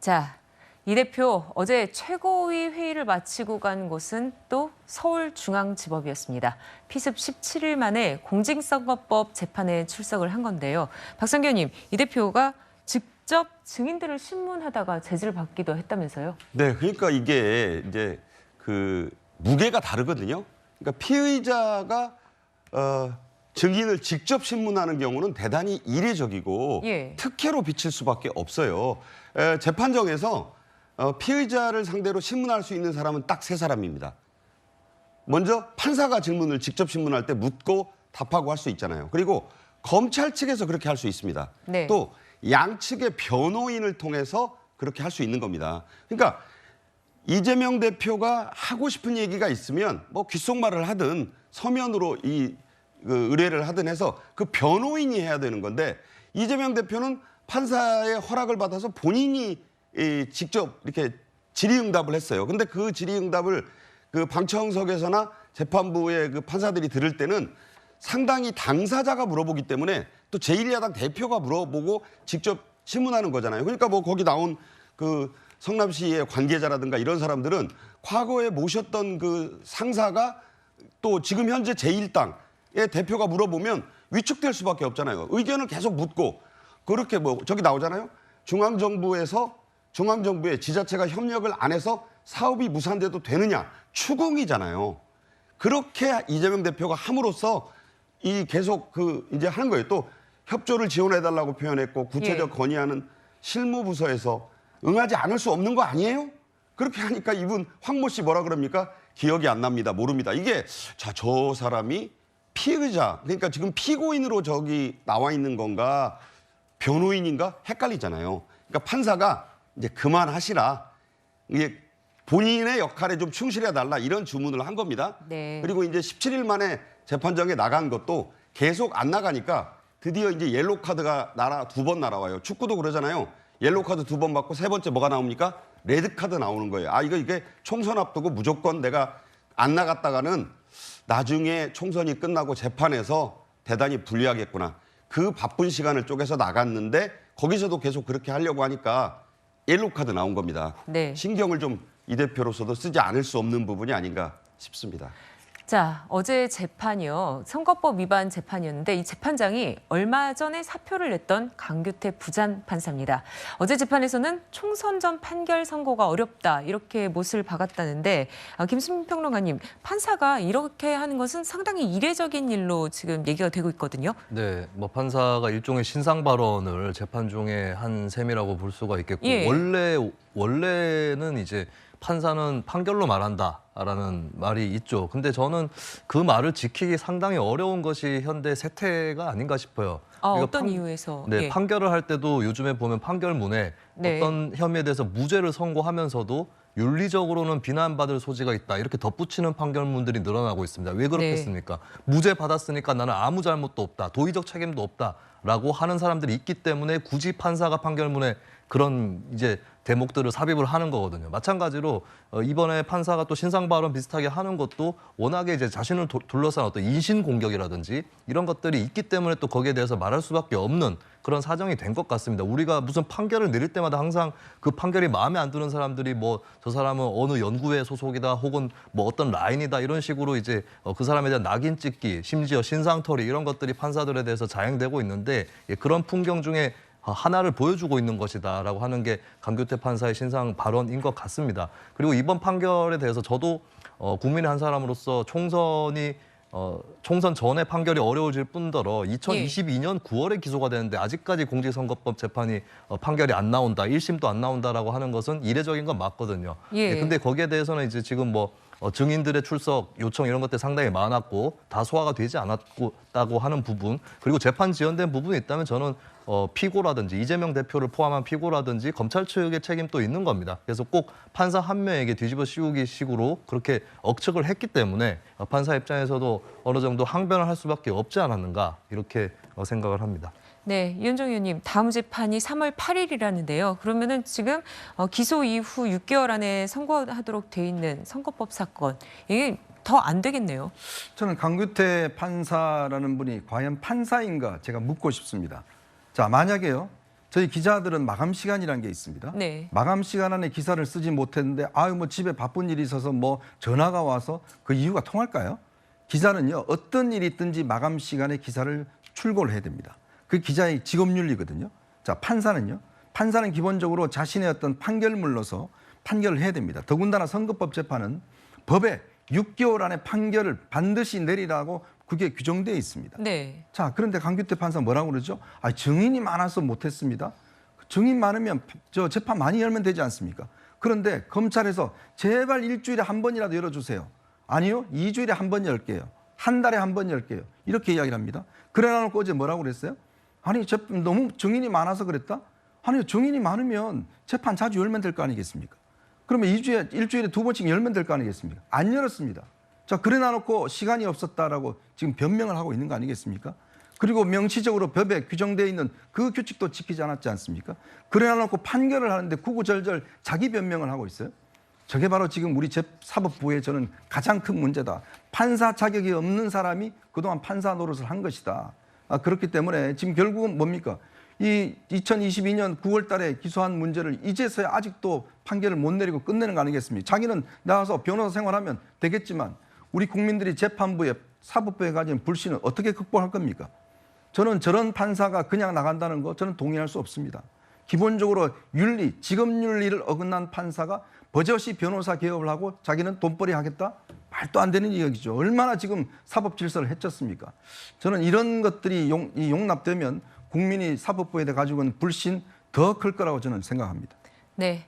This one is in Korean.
자, 이 대표 어제 최고위 회의를 마치고 간 곳은 또 서울중앙지법이었습니다. 피습 17일 만에 공직선거법 재판에 출석을 한 건데요. 박성규님, 이 대표가 직접 증인들을 신문하다가 제지를 받기도 했다면서요? 네, 그러니까 이게 이제 그 무게가 다르거든요. 그러니까 피의자가 증인을 직접 신문하는 경우는 대단히 이례적이고 특혜로 비칠 수밖에 없어요. 재판정에서 피의자를 상대로 신문할 수 있는 사람은 딱 3사람입니다. 먼저 판사가 질문을 직접 신문할 때 묻고 답하고 할 수 있잖아요. 그리고 검찰 측에서 그렇게 할 수 있습니다. 네. 또 양측의 변호인을 통해서 그렇게 할 수 있는 겁니다. 그러니까 이재명 대표가 하고 싶은 얘기가 있으면 뭐 귓속말을 하든 서면으로 의뢰를 하든 해서 그 변호인이 해야 되는 건데, 이재명 대표는 판사의 허락을 받아서 본인이 직접 이렇게 질의응답을 했어요. 근데 그 질의응답을 그 방청석에서나 재판부의 그 판사들이 들을 때는 상당히 당사자가 물어보기 때문에 또 제1야당 대표가 물어보고 직접 신문하는 거잖아요. 그러니까 뭐 거기 나온 그 성남시의 관계자라든가 이런 사람들은 과거에 모셨던 그 상사가 또 지금 현재 제1당의 대표가 물어보면 위축될 수밖에 없잖아요. 의견을 계속 묻고 그렇게 뭐 저기 나오잖아요. 중앙정부에 지자체가 협력을 안 해서 사업이 무산돼도 되느냐, 추궁이잖아요. 그렇게 이재명 대표가 함으로써 이 계속 이제 하는 거예요. 또 협조를 지원해달라고 표현했고 구체적 건의하는 실무부서에서 응하지 않을 수 없는 거 아니에요? 그렇게 하니까 이분 황모 씨 뭐라 그럽니까? 기억이 안 납니다. 모릅니다. 이게 저 사람이 피의자, 그러니까 지금 피고인으로 저기 나와 있는 건가 변호인인가 헷갈리잖아요. 그러니까 판사가 이제 그만하시라. 이게 본인의 역할에 좀 충실해 달라 이런 주문을 한 겁니다. 네. 그리고 이제 17일 만에 재판정에 나간 것도 계속 안 나가니까 드디어 이제 옐로 카드가 2번 날아와요. 축구도 그러잖아요. 옐로 카드 2번 받고 3번째 뭐가 나옵니까? 레드 카드 나오는 거예요. 이게 총선 앞두고 무조건 내가 안 나갔다가는 나중에 총선이 끝나고 재판에서 대단히 불리하겠구나. 그 바쁜 시간을 쪼개서 나갔는데 거기서도 계속 그렇게 하려고 하니까 옐로 카드 나온 겁니다. 네. 신경을 좀 이 대표로서도 쓰지 않을 수 없는 부분이 아닌가 싶습니다. 자, 어제 재판이요. 선거법 위반 재판이었는데 이 재판장이 얼마 전에 사표를 냈던 강규태 부장판사입니다. 어제 재판에서는 총선 전 판결 선고가 어렵다 이렇게 못을 박았다는데 김수민 평론가님, 판사가 이렇게 하는 것은 상당히 이례적인 일로 지금 얘기가 되고 있거든요. 네, 뭐 판사가 일종의 신상 발언을 재판 중에 한 셈이라고 볼 수가 있겠고 원래는 이제 판사는 판결로 말한다라는 말이 있죠. 근데 저는 그 말을 지키기 상당히 어려운 것이 현대 세태가 아닌가 싶어요. 어떤 이유에서? 네, 판결을 할 때도 요즘에 보면 판결문에 어떤 혐의에 대해서 무죄를 선고하면서도 윤리적으로는 비난받을 소지가 있다 이렇게 덧붙이는 판결문들이 늘어나고 있습니다. 왜 그렇겠습니까? 무죄 받았으니까 나는 아무 잘못도 없다, 도의적 책임도 없다라고 하는 사람들이 있기 때문에 굳이 판사가 판결문에 그런 이제 대목들을 삽입을 하는 거거든요. 마찬가지로 이번에 판사가 또 신상 발언 비슷하게 하는 것도 워낙에 이제 자신을 둘러싼 어떤 인신 공격이라든지 이런 것들이 있기 때문에 또 거기에 대해서 말할 수밖에 없는 그런 사정이 된 것 같습니다. 우리가 무슨 판결을 내릴 때마다 항상 그 판결이 마음에 안 드는 사람들이 뭐 저 사람은 어느 연구회 소속이다 혹은 뭐 어떤 라인이다 이런 식으로 이제 그 사람에 대한 낙인 찍기, 심지어 신상털이 이런 것들이 판사들에 대해서 자행되고 있는데 그런 풍경 중에 하나를 보여주고 있는 것이다라고 하는 게 강규태 판사의 신상 발언인 것 같습니다. 그리고 이번 판결에 대해서 저도 국민의 한 사람으로서 총선 전에 판결이 어려워질 뿐더러 2022년 9월에 기소가 되는데 아직까지 공직선거법 재판이 판결이 안 나온다, 1심도 안 나온다라고 하는 것은 이례적인 건 맞거든요. 근데 거기에 대해서는 이제 지금 뭐 증인들의 출석 요청 이런 것들이 상당히 많았고 다 소화가 되지 않았다고 하는 부분, 그리고 재판 지연된 부분이 있다면 저는 피고라든지 이재명 대표를 포함한 피고라든지 검찰 측의 책임도 있는 겁니다. 그래서 꼭 판사 한 명에게 뒤집어 씌우기 식으로 그렇게 억측을 했기 때문에 판사 입장에서도 어느 정도 항변을 할 수밖에 없지 않았는가 이렇게 생각을 합니다. 네, 이현정 의원님, 다음 재판이 3월 8일이라는데요. 그러면은 지금 기소 이후 6개월 안에 선고하도록 돼 있는 선거법 사건, 이게 더 안 되겠네요. 저는 강규태 판사라는 분이 과연 판사인가 제가 묻고 싶습니다. 자, 만약에요, 저희 기자들은 마감 시간이라는 게 있습니다. 네. 마감 시간 안에 기사를 쓰지 못했는데 아유 뭐 집에 바쁜 일이 있어서 뭐 전화가 와서 그 이유가 통할까요? 기자는요 어떤 일이 있든지 마감 시간에 기사를 출고를 해야 됩니다. 그 기자의 직업윤리거든요. 자 판사는요. 판사는 기본적으로 자신의 어떤 판결물로서 판결을 해야 됩니다. 더군다나 선거법 재판은 법에 6개월 안에 판결을 반드시 내리라고 그게 규정되어 있습니다. 네. 자, 그런데 강규태 판사 뭐라고 그러죠? 아, 증인이 많아서 못했습니다. 증인 많으면 저 재판 많이 열면 되지 않습니까? 그런데 검찰에서 제발 일주일에 한 번이라도 열어주세요. 아니요, 2주일에 한 번 열게요. 한 달에 한 번 열게요. 이렇게 이야기를 합니다. 그래 놓고 어제 뭐라고 그랬어요? 아니, 너무 증인이 많아서 그랬다? 아니요, 증인이 많으면 재판 자주 열면 될 거 아니겠습니까? 그러면 일주일에 2번씩 열면 될 거 아니겠습니까? 안 열었습니다. 자, 그래 놔놓고 시간이 없었다라고 지금 변명을 하고 있는 거 아니겠습니까? 그리고 명시적으로 법에 규정되어 있는 그 규칙도 지키지 않았지 않습니까? 그래 놔놓고 판결을 하는데 구구절절 자기 변명을 하고 있어요. 저게 바로 지금 우리 사법부의 저는 가장 큰 문제다. 판사 자격이 없는 사람이 그동안 판사 노릇을 한 것이다. 그렇기 때문에 지금 결국은 뭡니까? 이 2022년 9월 달에 기소한 문제를 이제서야 아직도 판결을 못 내리고 끝내는 거 아니겠습니까? 자기는 나와서 변호사 생활하면 되겠지만 우리 국민들이 재판부에 사법부에 가진 불신을 어떻게 극복할 겁니까? 저는 저런 판사가 그냥 나간다는 거 저는 동의할 수 없습니다. 기본적으로 윤리, 직업윤리를 어긋난 판사가 버젓이 변호사 개업을 하고 자기는 돈벌이 하겠다? 말도 안 되는 이야기죠. 얼마나 지금 사법 질서를 해쳤습니까? 저는 이런 것들이 용납되면 국민이 사법부에 대해 가지고 있는 불신 더 클 거라고 저는 생각합니다. 네.